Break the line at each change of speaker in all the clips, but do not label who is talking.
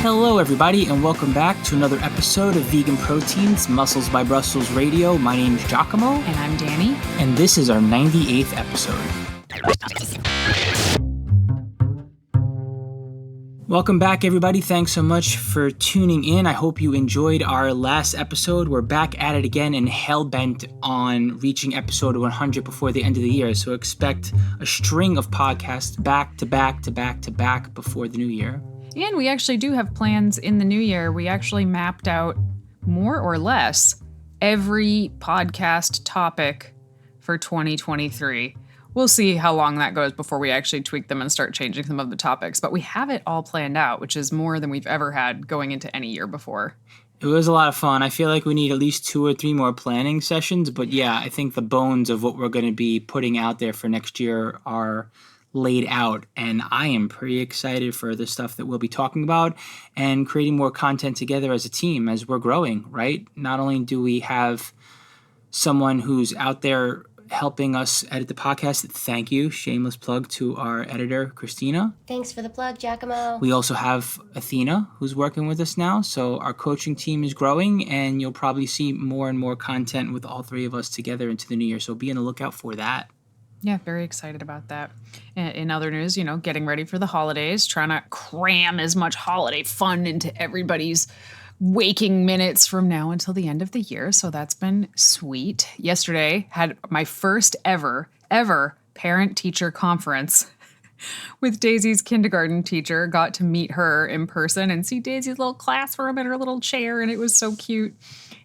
Hello, everybody, and welcome back to another episode of Vegan Proteins, Muscles by Brussels Radio. My name is Giacomo.
And I'm Danny.
And this is our 98th episode. Welcome back, everybody. Thanks so much for tuning in. I hope you enjoyed our last episode. We're back at it again and hell-bent on reaching episode 100 before the end of the year. So expect a string of podcasts back to back to back to back before the new year.
And we actually do have plans in the new year. We actually mapped out more or less every podcast topic for 2023. We'll see how long that goes before we actually tweak them and start changing some of the topics. But we have it all planned out, which is more than we've ever had going into any year before.
It was a lot of fun. I feel like we need at least 2 or 3 more planning sessions. But yeah, I think the bones of what we're going to be putting out there for next year are laid out, and I am pretty excited for the stuff that we'll be talking about and creating more content together as a team as we're growing, right? Not only do we have someone who's out there helping us edit the podcast, thank you, shameless plug to our editor, Christina.
Thanks for the plug, Giacomo.
We also have Athena, who's working with us now, so our coaching team is growing, and you'll probably see more and more content with all 3 of us together into the new year, so be on the lookout for that.
Yeah, very excited about that. In other news, getting ready for the holidays, trying to cram as much holiday fun into everybody's waking minutes from now until the end of the year. So that's been sweet. Yesterday, had my first ever parent-teacher conference with Daisy's kindergarten teacher. Got to meet her in person and see Daisy's little classroom in her little chair, and it was so cute.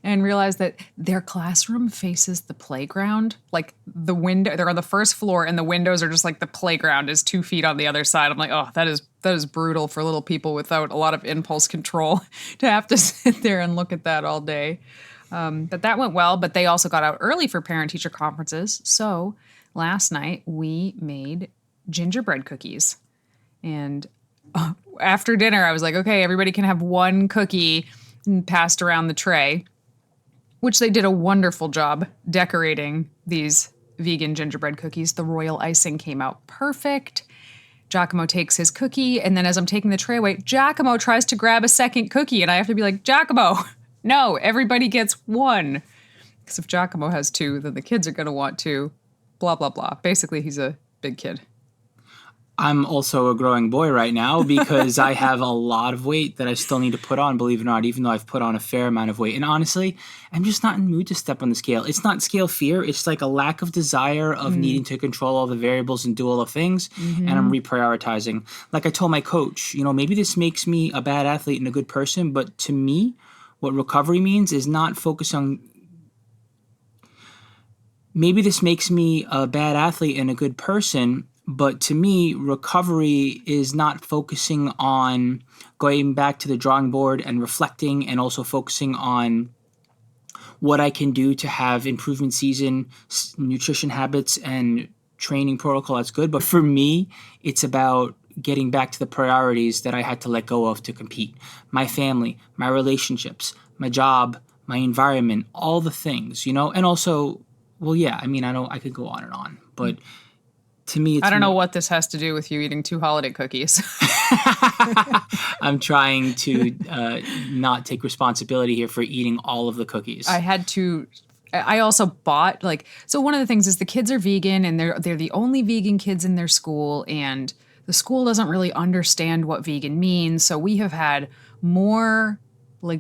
And realized that their classroom faces the playground, like the window. They're on the first floor, and the windows are just like the playground is 2 feet on the other side. I'm like, oh, that is brutal for little people without a lot of impulse control to have to sit there and look at that all day. But that went well. But they also got out early for parent-teacher conferences. So last night we made gingerbread cookies, and after dinner I was like, okay, everybody can have 1 cookie, and passed around the tray. Which they did a wonderful job decorating these vegan gingerbread cookies. The royal icing came out perfect. Giacomo takes his cookie, and then as I'm taking the tray away, Giacomo tries to grab a second cookie, and I have to be like, Giacomo, no, everybody gets 1. Because if Giacomo has 2, then the kids are going to want 2, blah, blah, blah. Basically, he's a big kid.
I'm also a growing boy right now because I have a lot of weight that I still need to put on, believe it or not, even though I've put on a fair amount of weight. And honestly, I'm just not in the mood to step on the scale. It's not scale fear. It's like a lack of desire of needing to control all the variables and do all the things. And I'm reprioritizing. Like I told my coach, maybe this makes me a bad athlete and a good person, but to me, what recovery means is not focus on. Maybe this makes me a bad athlete and a good person. But to me, recovery is not focusing on going back to the drawing board and reflecting and also focusing on what I can do to have improvement season, nutrition habits, and training protocol. That's good. But for me, it's about getting back to the priorities that I had to let go of to compete. My family, my relationships, my job, my environment, all the things, and also, I could go on and on, but to me, it's
I don't know what this has to do with you eating 2 holiday cookies.
I'm trying to not take responsibility here for eating all of the cookies.
I also bought, so one of the things is the kids are vegan, and they're the only vegan kids in their school, and the school doesn't really understand what vegan means. So we have had more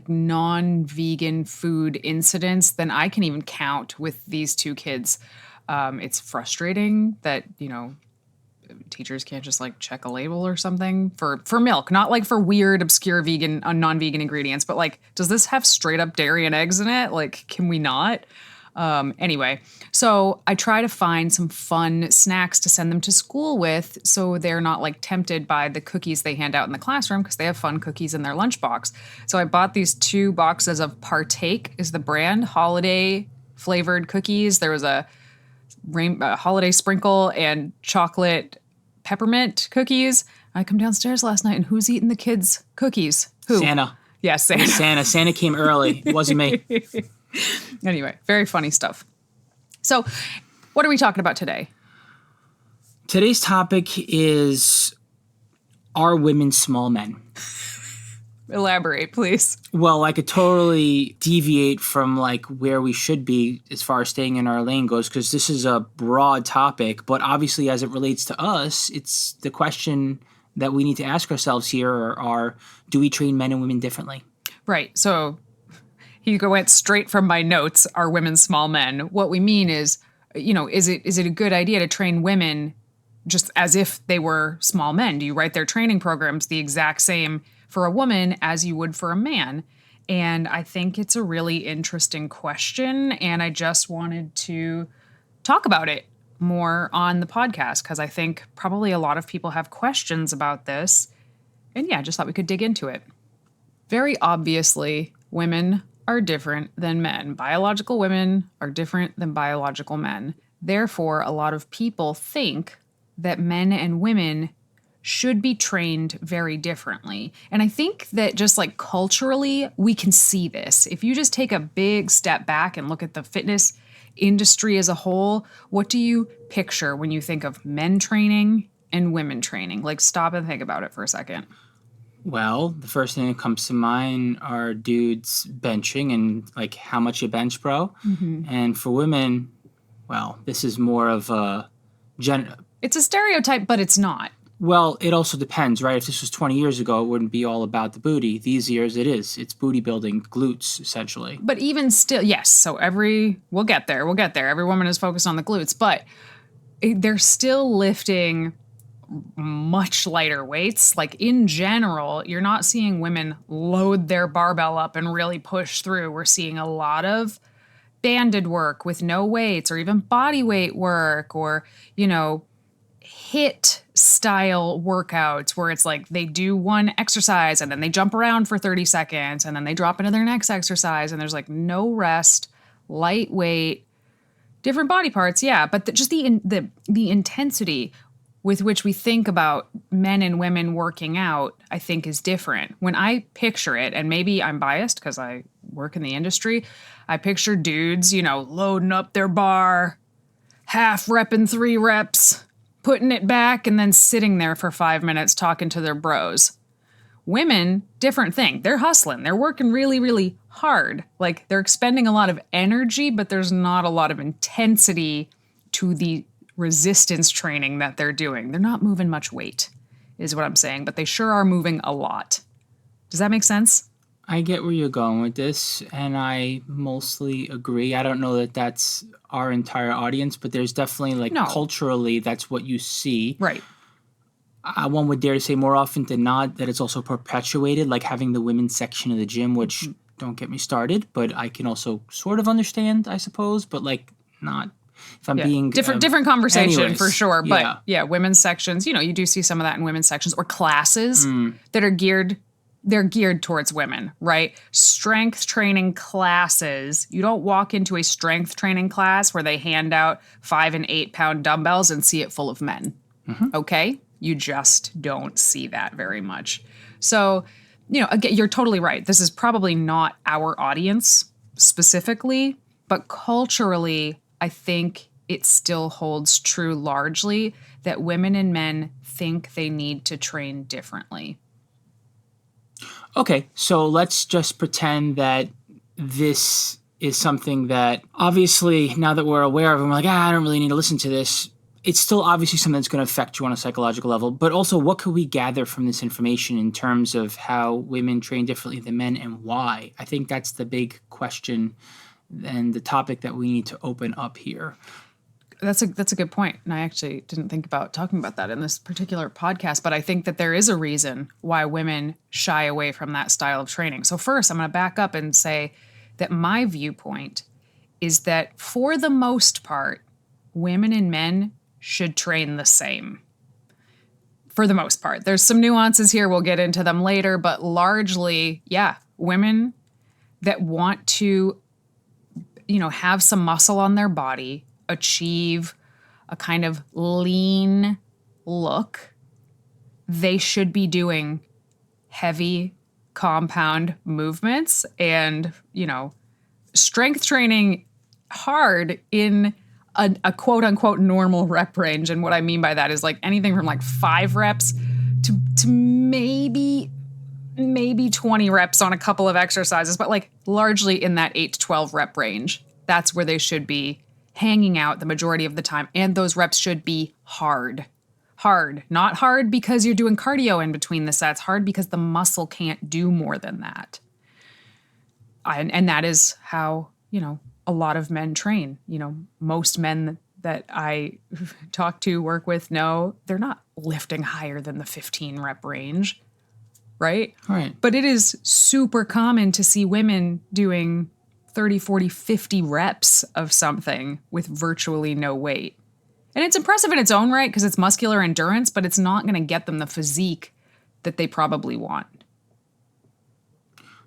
non-vegan food incidents than I can even count with these 2 kids. It's frustrating that, teachers can't just check a label or something for milk, not for weird, obscure vegan, non-vegan ingredients, but does this have straight up dairy and eggs in it? Can we not? Anyway, so I try to find some fun snacks to send them to school with so they're not tempted by the cookies they hand out in the classroom because they have fun cookies in their lunchbox. So I bought these 2 boxes of Partake is the brand, holiday flavored cookies. There was a holiday sprinkle and chocolate peppermint cookies. I come downstairs last night, and who's eating the kids' cookies? Who?
Santa.
Yes, Santa.
Santa came early. It wasn't me.
Anyway, very funny stuff. So, what are we talking about today?
Today's topic is, are women small men?
Elaborate, please.
Well, I could totally deviate from like where we should be as far as staying in our lane goes, because this is a broad topic. But obviously, as it relates to us, it's the question that we need to ask ourselves here are do we train men and women differently?
Right. So he went straight from my notes, are women small men? What we mean is, is it a good idea to train women just as if they were small men? Do you write their training programs the exact same for a woman as you would for a man? And I think it's a really interesting question. And I just wanted to talk about it more on the podcast because I think probably a lot of people have questions about this. And yeah, just thought we could dig into it. Very obviously, women are different than men. Biological women are different than biological men. Therefore, a lot of people think that men and women should be trained very differently. And I think that just like culturally, we can see this. If you just take a big step back and look at the fitness industry as a whole, what do you picture when you think of men training and women training? Like, stop and think about it for a second.
Well, the first thing that comes to mind are dudes benching and like how much you bench, bro. And for women, well, this is more of a
It's a stereotype, but it's not.
Well, it also depends, right? If this was 20 years ago, it wouldn't be all about the booty. These years, it is. It's booty building, glutes, essentially.
But even still, yes. So we'll get there. Every woman is focused on the glutes, but they're still lifting much lighter weights. Like in general, you're not seeing women load their barbell up and really push through. We're seeing a lot of banded work with no weights or even body weight work or, HIIT style workouts where it's like they do one exercise and then they jump around for 30 seconds and then they drop into their next exercise and there's like no rest, lightweight, different body parts. Yeah. But just the intensity with which we think about men and women working out, I think is different. When I picture it, and maybe I'm biased because I work in the industry, I picture dudes, loading up their bar, half repping 3 reps, putting it back, and then sitting there for 5 minutes talking to their bros. Women, different thing. They're hustling. They're working really, really hard. Like they're expending a lot of energy, but there's not a lot of intensity to the resistance training that they're doing. They're not moving much weight, is what I'm saying, but they sure are moving a lot. Does that make sense?
I get where you're going with this, and I mostly agree. I don't know that that's our entire audience, but there's definitely culturally, that's what you see.
Right.
One would dare to say more often than not that it's also perpetuated, like having the women's section of the gym, which don't get me started, but I can also sort of understand, I suppose, but like not if I'm being
different conversation
anyways,
for sure. But women's sections, you do see some of that in women's sections or classes that are geared towards women, right? Strength training classes. You don't walk into a strength training class where they hand out 5 and 8 pound dumbbells and see it full of men. Okay? You just don't see that very much. So, again, you're totally right. This is probably not our audience specifically, but culturally, I think it still holds true largely that women and men think they need to train differently.
Okay, so let's just pretend that this is something that obviously now that we're aware of and we're like, I don't really need to listen to this. It's still obviously something that's going to affect you on a psychological level, but also what could we gather from this information in terms of how women train differently than men and why? I think that's the big question and the topic that we need to open up here.
That's a good point. And I actually didn't think about talking about that in this particular podcast, but I think that there is a reason why women shy away from that style of training. So first, I'm going to back up and say that my viewpoint is that for the most part, women and men should train the same. For the most part. There's some nuances here. We'll get into them later, but largely, women that want to, have some muscle on their body, achieve a kind of lean look, they should be doing heavy compound movements and, strength training hard in a quote unquote normal rep range. And what I mean by that is like anything from like 5 reps to maybe maybe 20 reps on a couple of exercises, but like largely in that 8 to 12 rep range. That's where they should be hanging out the majority of the time. And those reps should be hard. Hard. Not hard because you're doing cardio in between the sets, hard because the muscle can't do more than that. And that is how, a lot of men train. Most men that I talk to, work with, know they're not lifting higher than the 15 rep range, right?
Right.
But it is super common to see women doing 30, 40, 50 reps of something with virtually no weight. And it's impressive in its own right because it's muscular endurance, but it's not going to get them the physique that they probably want.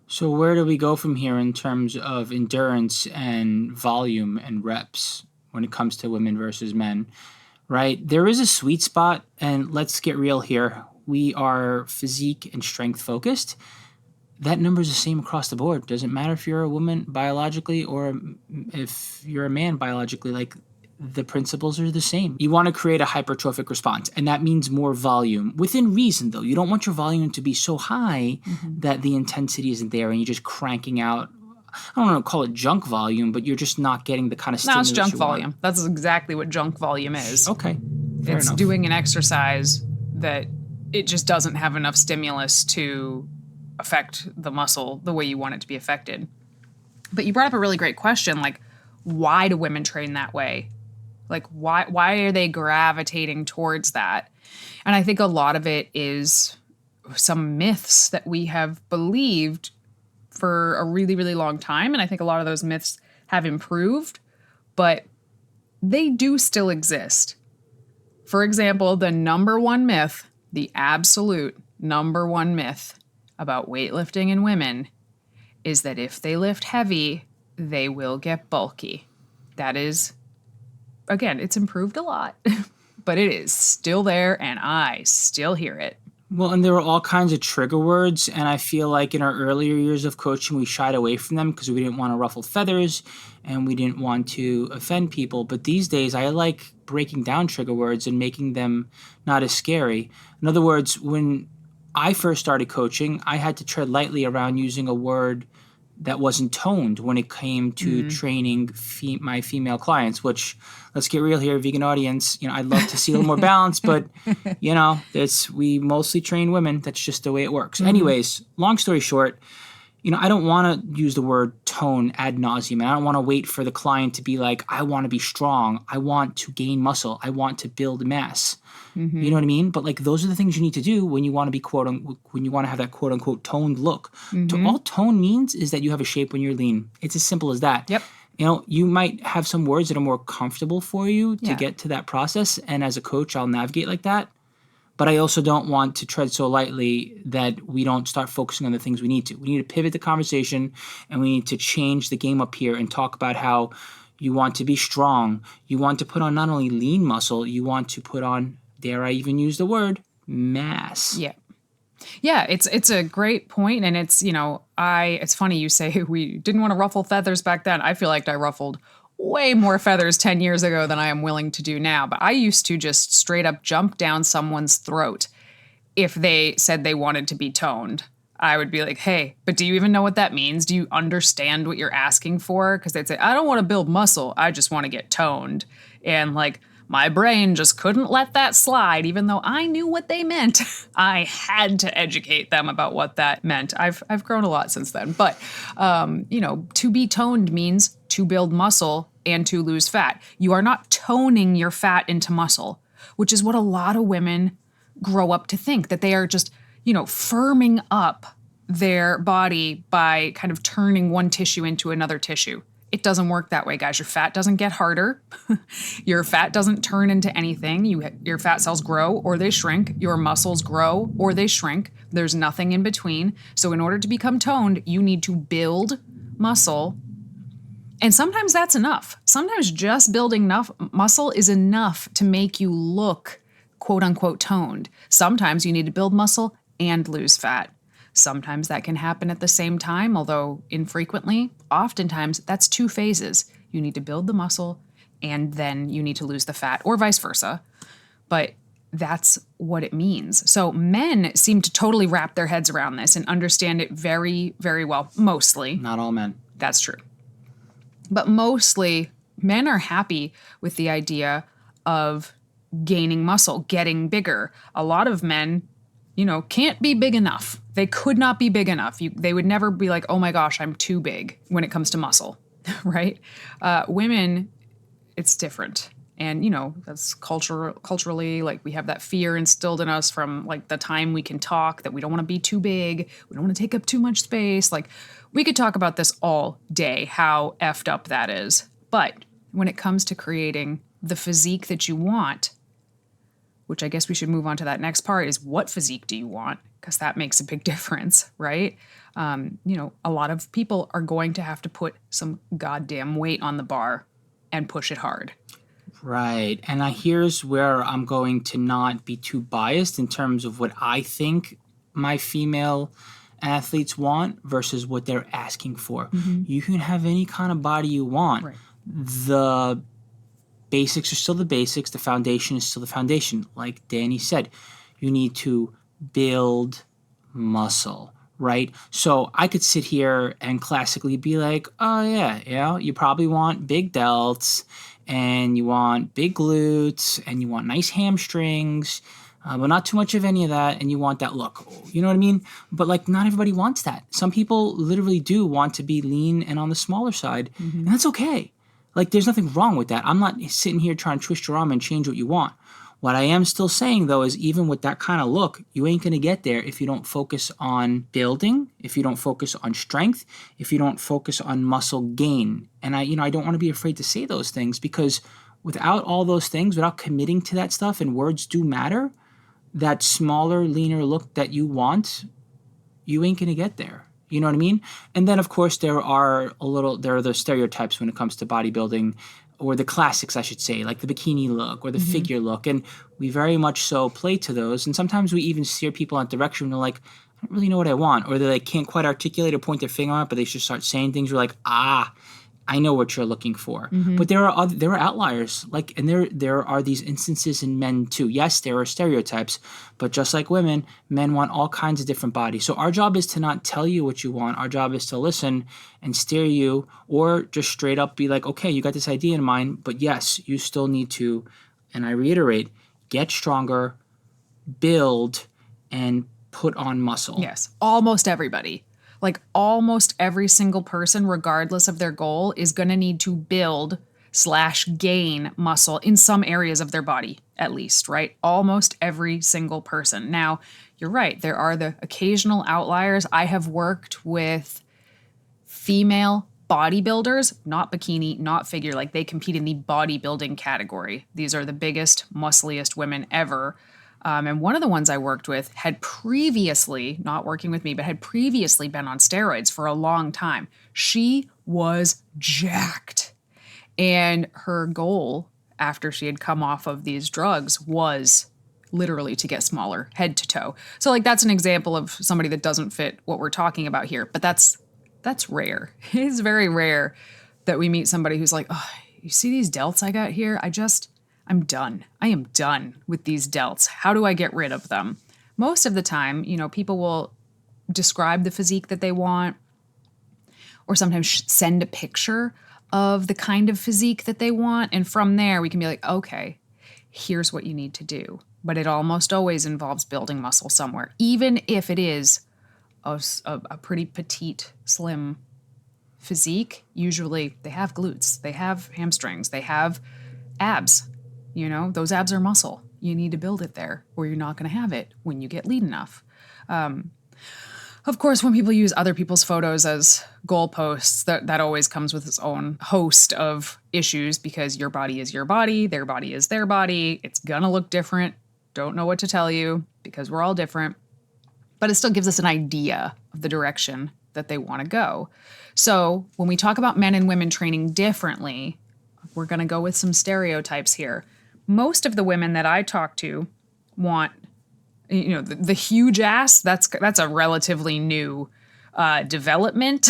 So where do we go from here in terms of endurance and volume and reps when it comes to women versus men, right? There is a sweet spot, and let's get real here. We are physique and strength focused. That number is the same across the board. Doesn't matter if you're a woman biologically or if you're a man biologically. Like, the principles are the same. You want to create a hypertrophic response, and that means more volume. Within reason, though. You don't want your volume to be so high that the intensity isn't there and you're just cranking out, I don't want to call it junk volume, but you're just not getting the kind of stimulus
No, it's junk
you want.
volume. That's exactly what junk volume is.
Okay, fair
It's
enough.
doing an exercise that it just doesn't have enough stimulus to affect the muscle the way you want it to be affected. But you brought up a really great question, like, why do women train that way? Like, why are they gravitating towards that? And I think a lot of it is some myths that we have believed for a really, really long time. And I think a lot of those myths have improved, but they do still exist. For example, the number one myth, the absolute number one myth about weightlifting in women is that if they lift heavy, they will get bulky. That is, again, it's improved a lot, but it is still there and I still hear it.
Well, and there were all kinds of trigger words, and I feel like in our earlier years of coaching, we shied away from them because we didn't want to ruffle feathers and we didn't want to offend people. But these days, I like breaking down trigger words and making them not as scary. In other words, when I first started coaching, I had to tread lightly around using a word that wasn't toned when it came to training my female clients, which, let's get real here, vegan audience, I'd love to see a little more balance, but, we mostly train women. That's just the way it works. Anyways, long story short, I don't want to use the word tone ad nauseum. And I don't want to wait for the client to be like, I want to be strong. I want to gain muscle. I want to build mass. You know what I mean? But like, those are the things you need to do when you want to be when you want to have that quote unquote toned look. All tone means is that you have a shape when you're lean. It's as simple as that.
Yep.
You might have some words that are more comfortable for you to get to that process. And as a coach, I'll navigate like that. But I also don't want to tread so lightly that we don't start focusing on the things we need to. We need to pivot the conversation, and we need to change the game up here and talk about how you want to be strong. You want to put on not only lean muscle, you want to put on, dare I even use the word, mass.
Yeah. Yeah, it's a great point, and it's, it's funny you say we didn't want to ruffle feathers back then. I feel like I ruffled way more feathers 10 years ago than I am willing to do now, but I used to just straight up jump down someone's throat if they said they wanted to be toned. I would be like, hey, but do you even know what that means? Do you understand what you're asking for? Because they'd say, I don't want to build muscle. I just want to get toned. And like, my brain just couldn't let that slide, even though I knew what they meant. I had to educate them about what that meant. I've grown a lot since then. But, to be toned means to build muscle and to lose fat. You are not toning your fat into muscle, which is what a lot of women grow up to think, that they are just, firming up their body by kind of turning one tissue into another tissue. It doesn't work that way, guys. Your fat doesn't get harder. Your fat doesn't turn into anything. Your fat cells grow or they shrink. Your muscles grow or they shrink. There's nothing in between. So in order to become toned, you need to build muscle. And sometimes that's enough. Sometimes just building enough muscle is enough to make you look, quote unquote, toned. Sometimes you need to build muscle and lose fat. Sometimes that can happen at the same time, although infrequently. Oftentimes, that's two phases. You need to build the muscle, and then you need to lose the fat, or vice versa. But that's what it means. So men seem to totally wrap their heads around this and understand it very, very well. Mostly.
Not all men.
That's true. But mostly, men are happy with the idea of gaining muscle, getting bigger. A lot of men, can't be big enough. They could not be big enough. They would never be like, oh my gosh, I'm too big when it comes to muscle, right? Women, it's different. And, that's culturally, like we have that fear instilled in us from like the time we can talk that we don't want to be too big. We don't want to take up too much space. Like we could talk about this all day, how effed up that is. But when it comes to creating the physique that you want, which I guess we should move on to that next part, is what physique do you want? Because that makes a big difference, right? A lot of people are going to have to put some goddamn weight on the bar and push it hard.
Right. And here's where I'm going to not be too biased in terms of what I think my female athletes want versus what they're asking for.
Mm-hmm.
You can have any kind of body you want.
Right.
The basics are still the basics. The foundation is still the foundation. Like Danny said, you need to build muscle, right? So I could sit here and classically be like, oh yeah, you probably want big delts and you want big glutes and you want nice hamstrings, but not too much of any of that, and you want that look. You know what I mean? But like not everybody wants that. Some people literally do want to be lean and on the smaller side, and that's okay. Like, there's nothing wrong with that. I'm not sitting here trying to twist your arm and change what you want. What I am still saying, though, is even with that kind of look, you ain't going to get there if you don't focus on building, if you don't focus on strength, if you don't focus on muscle gain. And I don't want to be afraid to say those things, because without all those things, without committing to that stuff, and words do matter, that smaller, leaner look that you want, you ain't going to get there. You know what I mean? And then, of course, there are the stereotypes when it comes to bodybuilding, or the classics, I should say, like the bikini look or the figure look. And we very much so play to those. And sometimes we even steer people in that direction when they're like, I don't really know what I want. Or they like can't quite articulate or point their finger out, but they just start saying things. We're like, I know what you're looking for. But there are outliers, and there are these instances in men too. Yes, there are stereotypes, but just like women, men want all kinds of different bodies. So our job is to not tell you what you want. Our job is to listen and steer you, or just straight up be like, okay, you got this idea in mind, but yes, you still need to, and I reiterate, get stronger, build, and put on muscle.
Yes, almost everybody. Like almost every single person, regardless of their goal, is going to need to build/gain muscle in some areas of their body, at least, right? Almost every single person. Now, you're right. There are the occasional outliers. I have worked with female bodybuilders, not bikini, not figure. Like they compete in the bodybuilding category. These are the biggest, muscliest women ever. And one of the ones I worked with had previously, not working with me, but had previously been on steroids for a long time. She was jacked. And her goal after she had come off of these drugs was literally to get smaller, head to toe. So like that's an example of somebody that doesn't fit what we're talking about here. But that's rare. It is very rare that we meet somebody who's like, oh, you see these delts I got here? I'm done. I am done with these delts. How do I get rid of them? Most of the time, people will describe the physique that they want, or sometimes send a picture of the kind of physique that they want. And from there, we can be like, okay, here's what you need to do. But it almost always involves building muscle somewhere, even if it is a pretty petite, slim physique. Usually they have glutes, they have hamstrings, they have abs. Those abs are muscle. You need to build it there, or you're not going to have it when you get lean enough. Of course, when people use other people's photos as goalposts, that always comes with its own host of issues, because your body is your body, their body is their body. It's going to look different. Don't know what to tell you, because we're all different. But it still gives us an idea of the direction that they want to go. So when we talk about men and women training differently, we're going to go with some stereotypes here. Most of the women that I talk to want, the huge ass. That's a relatively new development.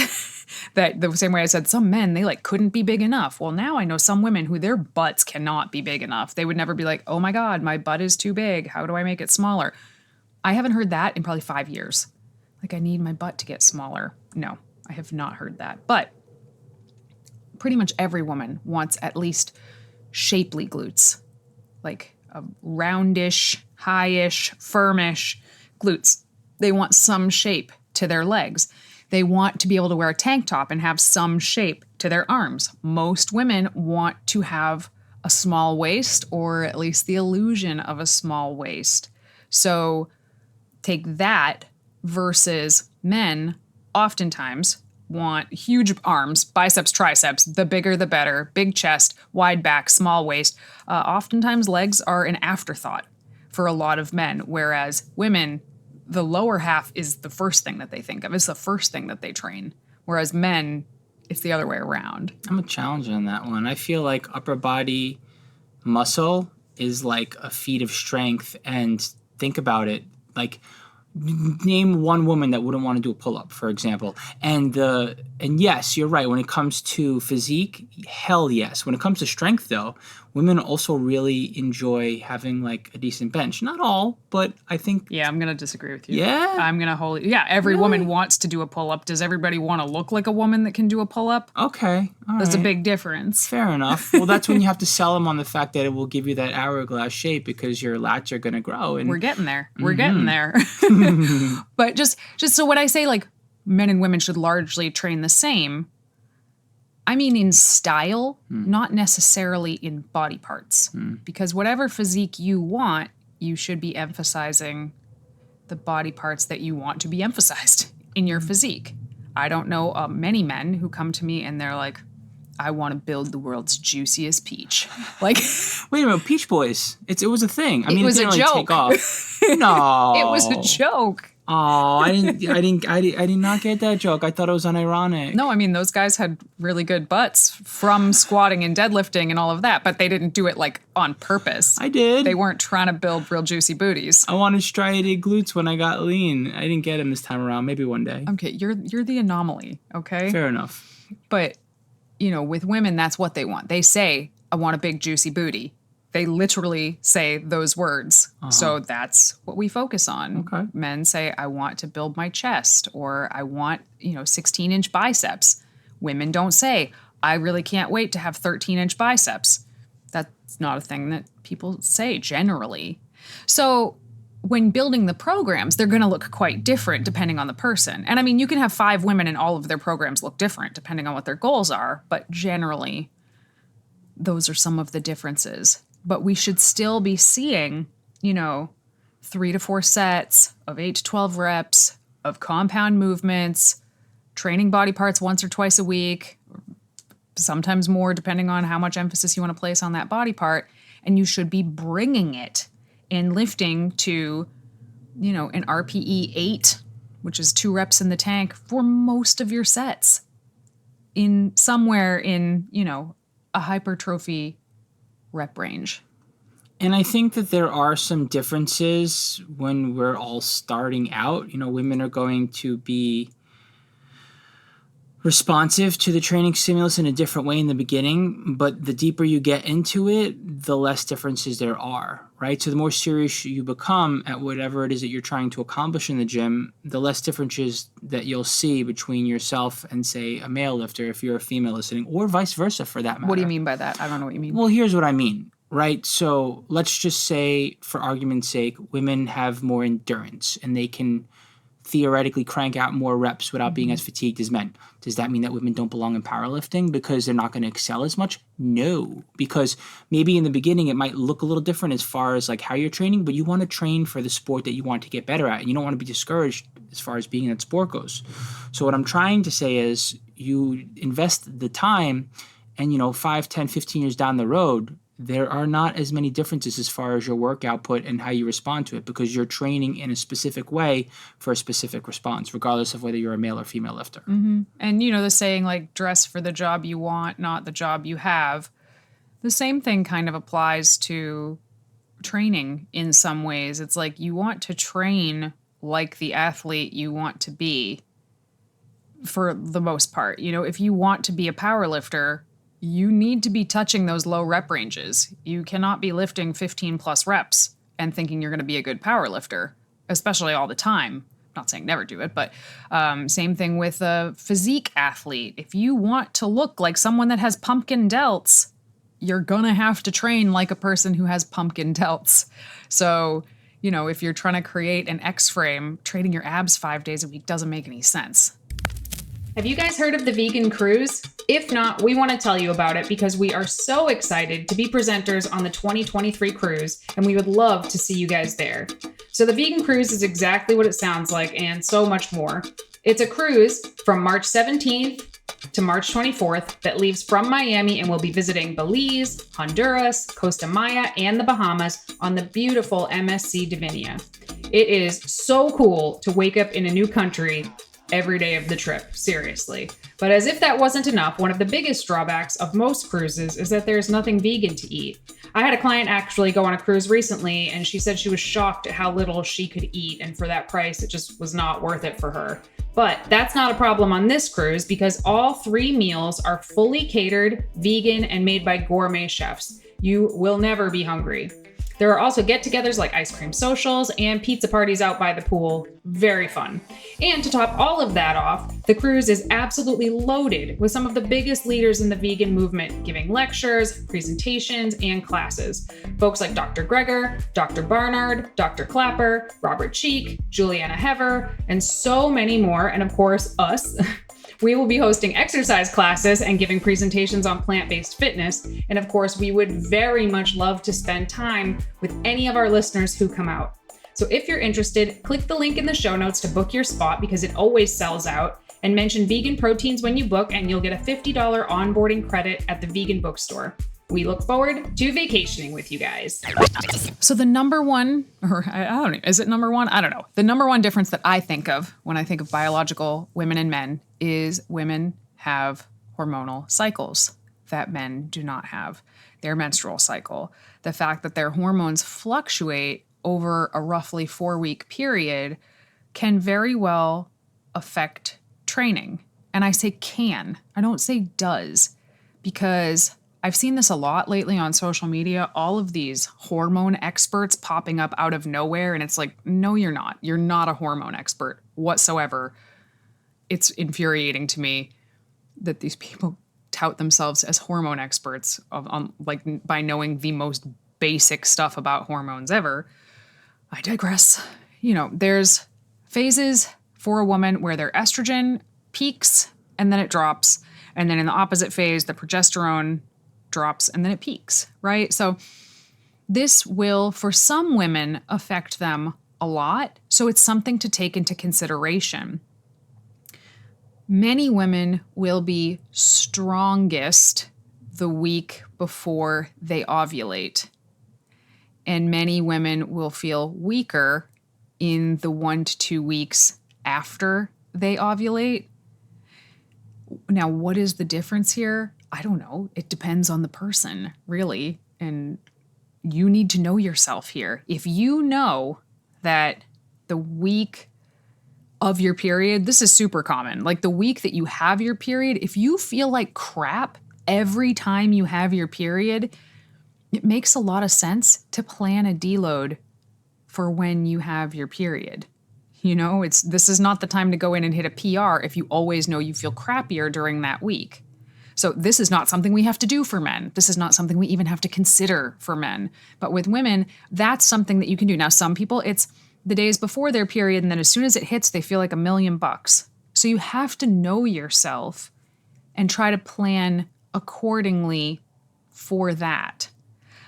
That the same way I said some men, they like couldn't be big enough. Well, now I know some women who their butts cannot be big enough. They would never be like, oh my God, my butt is too big. How do I make it smaller? I haven't heard that in probably 5 years. Like, I need my butt to get smaller. No, I have not heard that. But pretty much every woman wants at least shapely glutes, like a roundish, highish, firmish glutes. They want some shape to their legs. They want to be able to wear a tank top and have some shape to their arms. Most women want to have a small waist, or at least the illusion of a small waist. So take that versus men oftentimes want huge arms, biceps, triceps, the bigger the better, big chest, wide back, small waist. Oftentimes legs are an afterthought for a lot of men, whereas women, the lower half is the first thing that they think of. It's the first thing that they train. Whereas men, it's the other way around.
I'm a challenger on that one. I feel like upper body muscle is like a feat of strength. And think about it. Like, name one woman that wouldn't want to do a pull-up, for example. And yes, you're right. When it comes to physique, hell yes. When it comes to strength, though, women also really enjoy having like a decent bench. Not all, but I think.
Yeah, I'm gonna disagree with you.
Yeah?
I'm gonna hold. Yeah, every
Really?
woman wants to do a pull-up. Does everybody want to look like a woman that can do a pull-up?
Okay. All
There's a
right.
big difference.
Fair enough. Well, that's when you have to sell them on the fact that it will give you that hourglass shape because your lats are going to grow. And
We're getting there. We're getting there. But just so when I say like men and women should largely train the same, I mean in style, not necessarily in body parts. Because whatever physique you want, you should be emphasizing the body parts that you want to be emphasized in your physique. I don't know many men who come to me and they're like, I want to build the world's juiciest peach. Like,
wait a minute, Peach Boys. It was a thing. I mean,
was
it
a
didn't really take
joke.
off. No,
it was a joke.
Oh, I did not get that joke. I thought it was unironic.
No, I mean, those guys had really good butts from squatting and deadlifting and all of that, but they didn't do it like on purpose.
I did.
They weren't trying to build real juicy booties.
I wanted striated glutes when I got lean. I didn't get them this time around. Maybe one day.
Okay, you're the anomaly, okay?
Fair enough.
But, you know, with women, that's what they want. They say, I want a big juicy booty. They literally say those words. So that's what we focus on.
Okay.
Men say, I want to build my chest, or I want, 16-inch biceps. Women don't say, I really can't wait to have 13-inch biceps. That's not a thing that people say generally. So when building the programs, they're going to look quite different depending on the person. And I mean, you can have 5 women and all of their programs look different depending on what their goals are, but generally, those are some of the differences. But we should still be seeing, 3 to 4 sets of 8 to 12 reps of compound movements, training body parts once or twice a week, sometimes more depending on how much emphasis you want to place on that body part. And you should be bringing it in lifting to, an RPE 8, which is 2 reps in the tank for most of your sets in somewhere in, a hypertrophy rep range.
And I think that there are some differences when we're all starting out. Women are going to be responsive to the training stimulus in a different way in the beginning, but the deeper you get into it, the less differences there are, right? So the more serious you become at whatever it is that you're trying to accomplish in the gym, the less differences that you'll see between yourself and, say, a male lifter if you're a female listening, or vice versa for that matter.
What do you mean by that? I don't know what you mean.
Well, here's what I mean, right? So let's just say, for argument's sake, women have more endurance and they can theoretically crank out more reps without being as fatigued as men. Does that mean that women don't belong in powerlifting because they're not going to excel as much? No, because maybe in the beginning it might look a little different as far as like how you're training, but you want to train for the sport that you want to get better at, and you don't want to be discouraged as far as being in that sport goes. So what I'm trying to say is you invest the time and 5, 10, 15 years down the road, there are not as many differences as far as your work output and how you respond to it because you're training in a specific way for a specific response, regardless of whether you're a male or female lifter.
Mm-hmm. And the saying like dress for the job you want, not the job you have. The same thing kind of applies to training in some ways. It's like you want to train like the athlete you want to be. for the most part. If you want to be a power lifter, you need to be touching those low rep ranges. You cannot be lifting 15 plus reps and thinking you're going to be a good power lifter, especially all the time. I'm not saying never do it, but same thing with a physique athlete. If you want to look like someone that has pumpkin delts, you're going to have to train like a person who has pumpkin delts. So, if you're trying to create an X frame, training your abs 5 days a week doesn't make any sense. Have you guys heard of the Vegan Cruise? If not, we want to tell you about it because we are so excited to be presenters on the 2023 cruise, and we would love to see you guys there. So the Vegan Cruise is exactly what it sounds like and so much more. It's a cruise from March 17th to March 24th that leaves from Miami and will be visiting Belize, Honduras, Costa Maya, and the Bahamas on the beautiful MSC Divinia. It is so cool to wake up in a new country every day of the trip, seriously. But as if that wasn't enough, one of the biggest drawbacks of most cruises is that there's nothing vegan to eat. I had a client actually go on a cruise recently, and she said she was shocked at how little she could eat, and for that price, it just was not worth it for her. But that's not a problem on this cruise because all 3 meals are fully catered, vegan, and made by gourmet chefs. You will never be hungry. There are also get-togethers like ice cream socials and pizza parties out by the pool. Very fun. And to top all of that off, the cruise is absolutely loaded with some of the biggest leaders in the vegan movement, giving lectures, presentations, and classes. Folks like Dr. Greger, Dr. Barnard, Dr. Clapper, Robert Cheek, Juliana Hever, and so many more, and of course, us. We will be hosting exercise classes and giving presentations on plant-based fitness. And of course, we would very much love to spend time with any of our listeners who come out. So if you're interested, click the link in the show notes to book your spot because it always sells out, and mention vegan proteins when you book and you'll get a $50 onboarding credit at the vegan bookstore. We look forward to vacationing with you guys. So the number one, or I don't know, is it number one? I don't know. The number one difference that I think of when I think of biological women and men is women have hormonal cycles that men do not have. Their menstrual cycle. The fact that their hormones fluctuate over a roughly 4-week period can very well affect training. And I say can, I don't say does, because I've seen this a lot lately on social media, all of these hormone experts popping up out of nowhere. And it's like, no, you're not. You're not a hormone expert whatsoever. It's infuriating to me that these people tout themselves as hormone experts by knowing the most basic stuff about hormones ever. I digress. There's phases for a woman where their estrogen peaks and then it drops. And then in the opposite phase, the progesterone drops and then it peaks, right? So this will, for some women, affect them a lot. So it's something to take into consideration. Many women will be strongest the week before they ovulate. And many women will feel weaker in the 1 to 2 weeks after they ovulate. Now, what is the difference here? I don't know. It depends on the person, really. And you need to know yourself here. If you know that the week of your period, this is super common. Like the week that you have your period, if you feel like crap every time you have your period, it makes a lot of sense to plan a deload for when you have your period. This is not the time to go in and hit a PR if you always know you feel crappier during that week. So this is not something we have to do for men. This is not something we even have to consider for men. But with women, that's something that you can do. Now, some people, it's the days before their period, and then as soon as it hits, they feel like $1,000,000. So you have to know yourself and try to plan accordingly for that.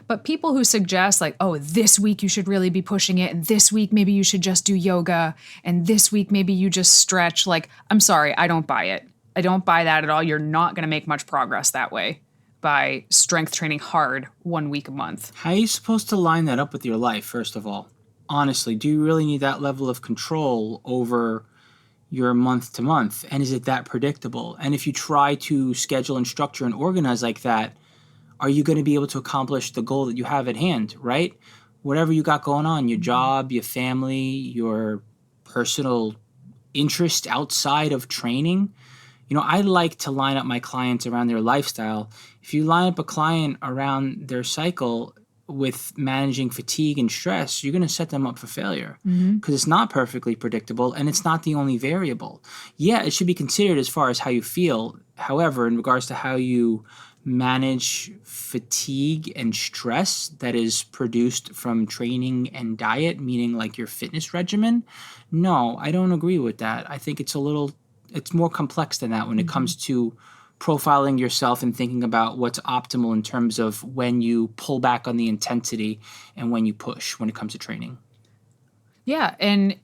But people who suggest like, oh, this week you should really be pushing it, and this week maybe you should just do yoga, and this week maybe you just stretch, like, I'm sorry, I don't buy it. I don't buy that at all. You're not going to make much progress that way by strength training hard 1 week a month.
How are you supposed to line that up with your life, first of all? Honestly, do you really need that level of control over your month to month? And is it that predictable? And if you try to schedule and structure and organize like that, are you going to be able to accomplish the goal that you have at hand, right? Whatever you got going on, your job, your family, your personal interest outside of training, I like to line up my clients around their lifestyle. If you line up a client around their cycle with managing fatigue and stress, you're going to set them up for failure because it's not perfectly predictable and it's not the only variable. Yeah, it should be considered as far as how you feel. However, in regards to how you manage fatigue and stress that is produced from training and diet, meaning like your fitness regimen, no, I don't agree with that. I think it's more complex than that when it comes to profiling yourself and thinking about what's optimal in terms of when you pull back on the intensity and when you push when it comes to training.
Yeah, and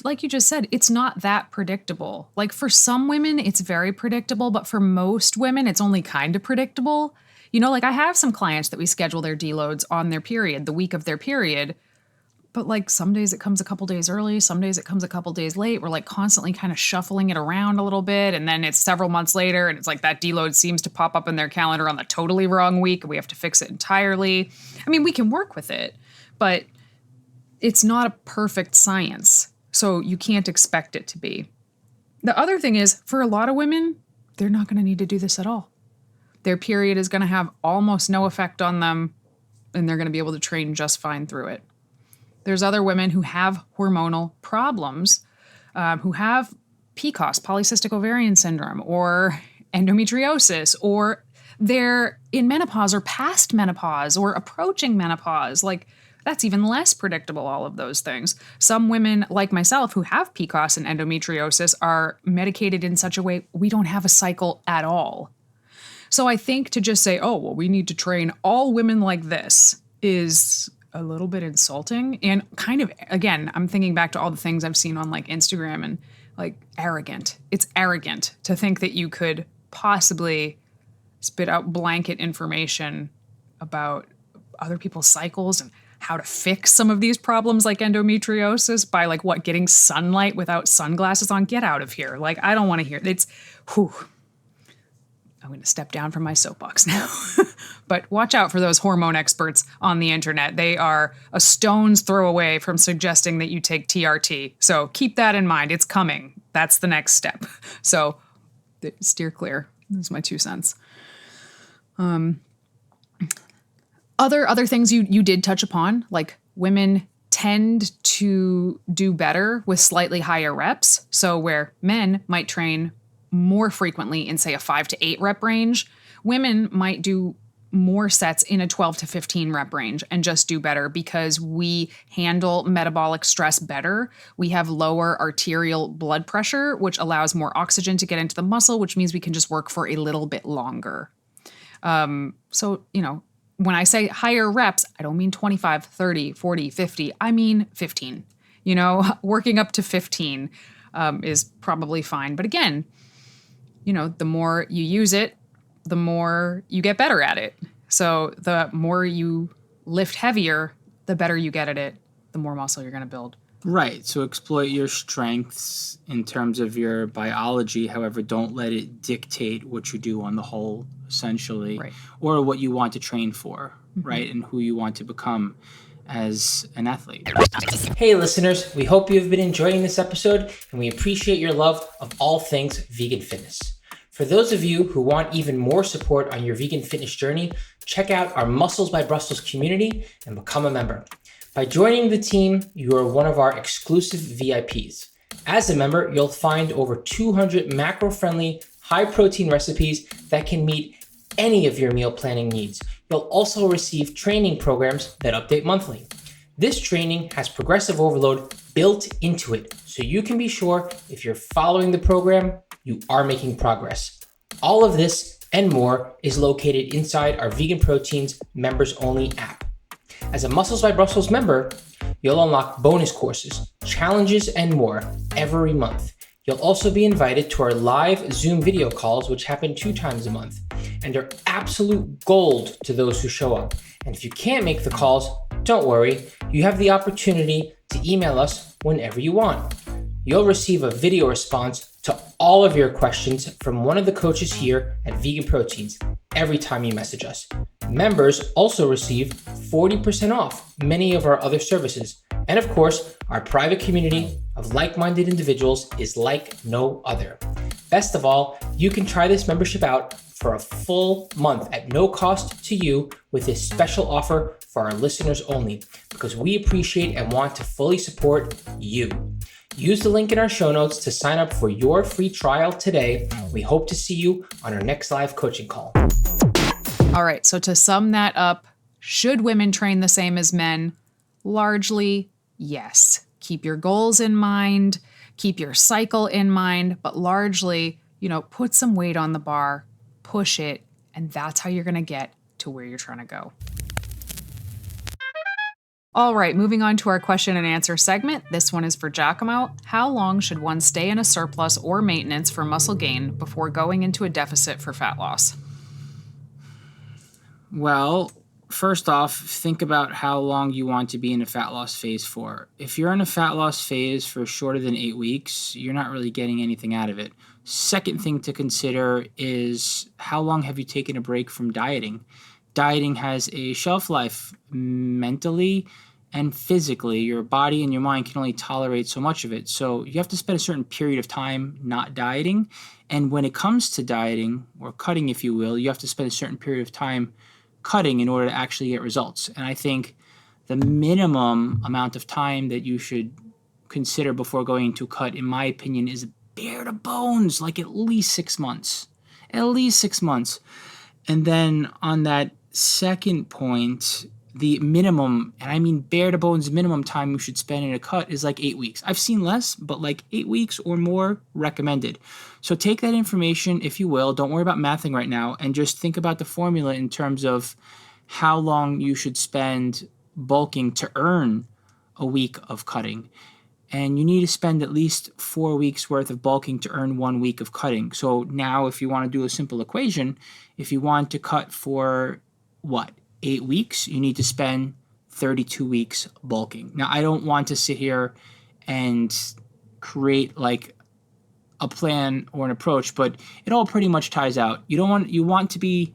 like you just said, it's not that predictable. Like for some women, it's very predictable, but for most women, it's only kind of predictable. Like I have some clients that we schedule their deloads on their period, the week of their period, but like some days it comes a couple days early, some days it comes a couple days late. We're like constantly kind of shuffling it around a little bit, and then it's several months later, and it's like that deload seems to pop up in their calendar on the totally wrong week, and we have to fix it entirely. I mean, we can work with it, but it's not a perfect science, so you can't expect it to be. The other thing is, for a lot of women, they're not going to need to do this at all. Their period is going to have almost no effect on them, and they're going to be able to train just fine through it. There's other women who have hormonal problems, who have PCOS, polycystic ovarian syndrome, or endometriosis, or they're in menopause or past menopause or approaching menopause. Like, that's even less predictable, all of those things. Some women, like myself, who have PCOS and endometriosis are medicated in such a way we don't have a cycle at all. So I think to just say, oh, well, we need to train all women like this is a little bit insulting and kind of, again, I'm thinking back to all the things I've seen on like Instagram and like arrogant. It's arrogant to think that you could possibly spit out blanket information about other people's cycles and how to fix some of these problems like endometriosis by like getting sunlight without sunglasses on. Get out of here. Like, I don't want to hear it. I'm going to step down from my soapbox now. But watch out for those hormone experts on the internet. They are a stone's throw away from suggesting that you take TRT. So keep that in mind. It's coming. That's the next step. So steer clear. That's my 2 cents. Other things you did touch upon, like women tend to do better with slightly higher reps. So where men might train more frequently in, say, a 5 to 8 rep range, women might do more sets in a 12 to 15 rep range and just do better because we handle metabolic stress better. We have lower arterial blood pressure, which allows more oxygen to get into the muscle, which means we can just work for a little bit longer. So, when I say higher reps, I don't mean 25, 30, 40, 50. I mean 15. Working up to 15 is probably fine. But again, the more you use it, the more you get better at it. So the more you lift heavier, the better you get at it, the more muscle you're going to build.
Right. So exploit your strengths in terms of your biology. However, don't let it dictate what you do on the whole, essentially,
right,
or what you want to train for, right, and who you want to become as an athlete. Hey, listeners, we hope you've been enjoying this episode, and we appreciate your love of all things vegan fitness. For those of you who want even more support on your vegan fitness journey, check out our Muscles by Brussels community and become a member. By joining the team, you are one of our exclusive VIPs. As a member, you'll find over 200 macro-friendly, high-protein recipes that can meet any of your meal planning needs. You'll also receive training programs that update monthly. This training has progressive overload built into it, so you can be sure if you're following the program, you are making progress. All of this and more is located inside our Vegan Proteins members only app. As a Muscles by Brussels member, you'll unlock bonus courses, challenges, and more every month. You'll also be invited to our live Zoom video calls, which happen 2 times a month, and are absolute gold to those who show up. And if you can't make the calls, don't worry, you have the opportunity to email us whenever you want. You'll receive a video response to all of your questions from one of the coaches here at Vegan Proteins every time you message us. Members also receive 40% off many of our other services,
And of course, our private community of like-minded individuals is like no other. Best of all, you can try this membership out for a full month at no cost to you with this special offer for our listeners only, because we appreciate and want to fully support you. Use the link in our show notes to sign up for your free trial today. We hope to see you on our next live coaching call.
All right, so to sum that up, should women train the same as men? Largely, yes. Keep your goals in mind, keep your cycle in mind, but largely, put some weight on the bar, push it, and that's how you're going to get to where you're trying to go. All right, moving on to our question and answer segment. This one is for Giacomo. How long should one stay in a surplus or maintenance for muscle gain before going into a deficit for fat loss?
Well, first off, think about how long you want to be in a fat loss phase for. If you're in a fat loss phase for shorter than 8 weeks, you're not really getting anything out of it. Second thing to consider is how long have you taken a break from dieting? Dieting has a shelf life mentally and physically. Your body and your mind can only tolerate so much of it. So you have to spend a certain period of time not dieting. And when it comes to dieting, or cutting if you will, you have to spend a certain period of time cutting in order to actually get results. And I think the minimum amount of time that you should consider before going into cut, in my opinion, is bare to bones, like at least 6 months. At least 6 months. And then on that second point, the minimum, and I mean bare to bones minimum time you should spend in a cut is like 8 weeks. I've seen less, but like 8 weeks or more recommended. So take that information, if you will. Don't worry about mathing right now, and just think about the formula in terms of how long you should spend bulking to earn a week of cutting. And you need to spend at least 4 weeks worth of bulking to earn 1 week of cutting. So now if you want to do a simple equation, if you want to cut for 8 weeks, you need to spend 32 weeks bulking. Now, I don't want to sit here and create like a plan or an approach, but it all pretty much ties out. You want to be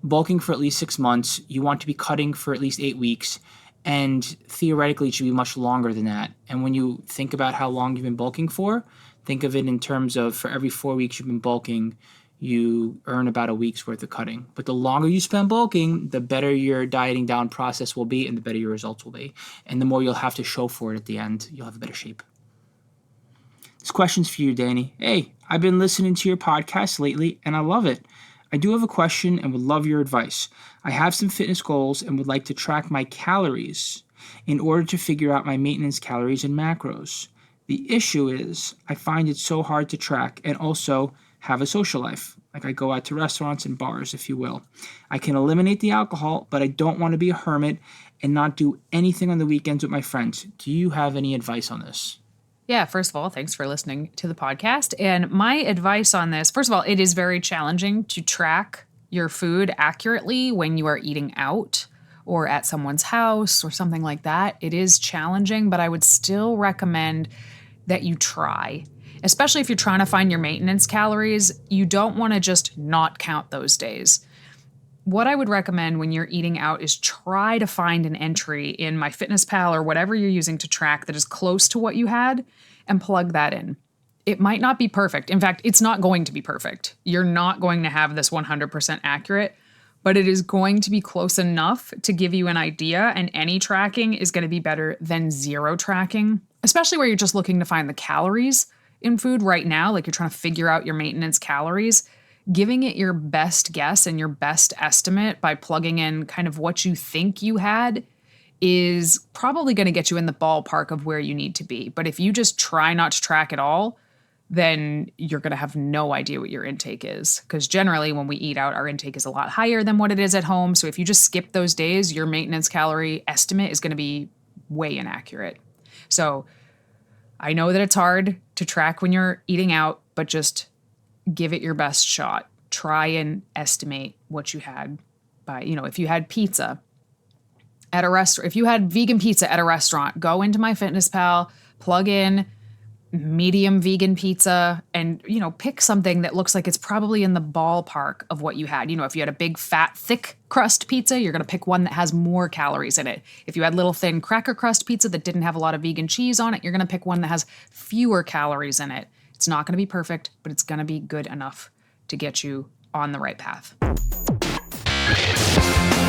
bulking for at least 6 months. You want to be cutting for at least 8 weeks. And theoretically, it should be much longer than that. And when you think about how long you've been bulking for, think of it in terms of for every 4 weeks you've been bulking, you earn about a week's worth of cutting. But the longer you spend bulking, the better your dieting down process will be and the better your results will be. And the more you'll have to show for it at the end, you'll have a better shape. This question's for you, Danny. Hey, I've been listening to your podcast lately and I love it. I do have a question and would love your advice. I have some fitness goals and would like to track my calories in order to figure out my maintenance calories and macros. The issue is I find it so hard to track and also have a social life. Like I go out to restaurants and bars, if you will. I can eliminate the alcohol, but I don't want to be a hermit and not do anything on the weekends with my friends. Do you have any advice on this?
Yeah, first of all, thanks for listening to the podcast. And my advice on this, first of all, it is very challenging to track your food accurately when you are eating out or at someone's house or something like that. It is challenging, but I would still recommend that you try. Especially if you're trying to find your maintenance calories, you don't want to just not count those days. What I would recommend when you're eating out is try to find an entry in MyFitnessPal or whatever you're using to track that is close to what you had and plug that in. It might not be perfect. In fact, it's not going to be perfect. You're not going to have this 100% accurate, but it is going to be close enough to give you an idea, and any tracking is going to be better than zero tracking, especially where you're just looking to find the calories in food right now, like you're trying to figure out your maintenance calories. Giving it your best guess and your best estimate by plugging in kind of what you think you had is probably going to get you in the ballpark of where you need to be. But if you just try not to track at all, then you're going to have no idea what your intake is. Because generally when we eat out, our intake is a lot higher than what it is at home. So if you just skip those days, your maintenance calorie estimate is going to be way inaccurate. So I know that it's hard to track when you're eating out, but just give it your best shot. Try and estimate what you had by, if you had pizza at a restaurant, if you had vegan pizza at a restaurant, go into MyFitnessPal, plug in medium vegan pizza, and, pick something that looks like it's probably in the ballpark of what you had. If you had a big, fat, thick crust pizza, you're going to pick one that has more calories in it. If you had little, thin cracker crust pizza that didn't have a lot of vegan cheese on it, you're going to pick one that has fewer calories in it. It's not going to be perfect, but it's going to be good enough to get you on the right path.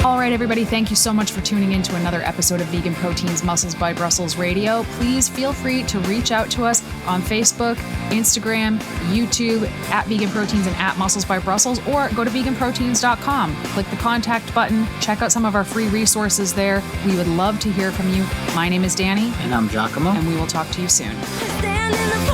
All right, everybody, thank you so much for tuning in to another episode of Vegan Proteins Muscles by Brussels Radio. Please feel free to reach out to us on Facebook, Instagram, YouTube, at Vegan Proteins and at Muscles by Brussels, or go to veganproteins.com. Click the contact button, check out some of our free resources there. We would love to hear from you. My name is Danny.
And I'm Giacomo.
And we will talk to you soon.
Stand in the